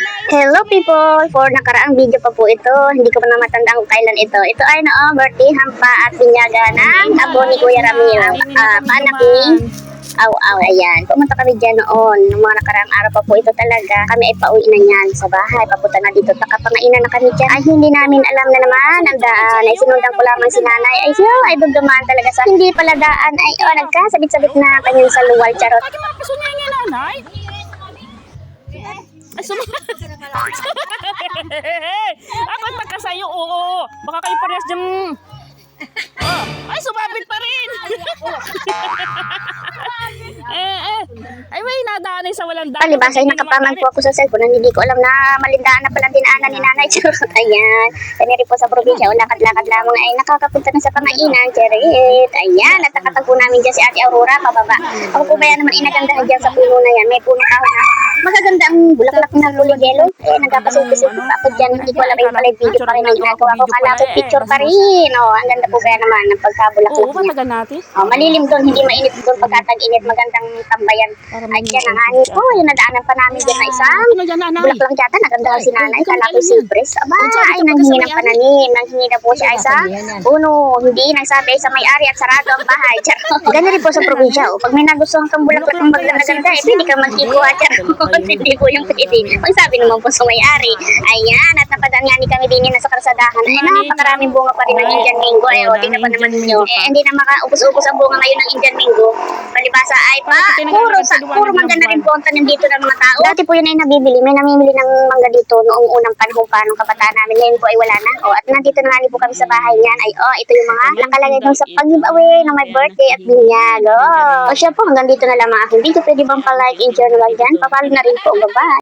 Hello people! For nakaraang video pa po ito, hindi ko pa na matandaan kung kailan ito. Ito ay birthday hampa at binyaga ng abo ni Kuya Ramil. Paanak ni ayan. Pumunta kami dyan noon. Noong mga nakaraang araw pa po ito talaga. Kami ay pauwi na niyan sa bahay. Papunta na dito. Takapangainan na kami dyan. Ay hindi namin alam na naman ang daan. Ay sinundan ko lamang si nanay. Ay dumaan talaga sa hindi pala daan. Ay nagkasabit-sabit na kanyang saluwal. Charot. Ay, ako magkasayo, oo. Baka kayo parehas dyan. Oh, ay, sumabit pa rin. Ay, may nadaanin sa walang daan. Palibasa ay nakapaman po ako sa cellphone. Hindi ko alam na malindaan na pala dinaanan ni nanay. Ayan. Kanya rin po sa probinsya. Lakad-lakad lamang ay nakakapunta na sa pangainan. Charit. Ayan. At nakatagpo namin dyan si Ate Aurora. Pababa. Ako po ba yan naman inagandahan dyan sa puno na yan. May puno kahon na. Magaganda ang bulaklak na kulay yellow. Nagkapasulpi-sulpi pa ako dyan. Hindi ko alam yung pala video pa rin ang ginagawa ko. Kala ko picture pa rin. Ang ganda po kaya naman ng pagkabulaklak niya. Oo, matagal natin. Malilim doon. Hindi mainit doon pagkatag-init. Magandang tambayan. Ay dyan ang ani po. Yung nadaanan pa namin dyan na isang bulaklak yata. Nagandahan si nanay. Kala ko silpres. Aba, ay nanghingi ng pananim. Nanghingi na po siya ay sa puno. Hindi. Nagsabi ay sa may-ari at sarado ang bahay. Ganda rin po sa probinsya. Pag may nagustuhan kang bulaklak ng maganda-ganda, pwede kang magkikuha. Hindi po yung pwede. Ang sabi naman po sa may-ari. Ayan, at napadaan nga ni kami din nasa karsadahan. Ay, napakaraming bunga pa rin ng Indian Mango. Tingnan pa naman ninyo. Hindi na makaubos-ubos ang bunga ngayon ng Indian Mango. Palibasa ay puro mangga na rin po ang tanim dito ng mga tao. Dati po yun ay nabibili. May namimili ng mangga dito noong unang panahon pa nung kabataan namin. Ngayon po ay wala na. At nandito na nga po kami sa bahay niyan. Ay, ito yung mga nakalagay doon sa pag-giveaway ng my birthday at binyag. Siya po, hanggang dito na lamang aking video. Pwede bang pa-like and share na lang dyan? Papalo na rin po. Bye-bye!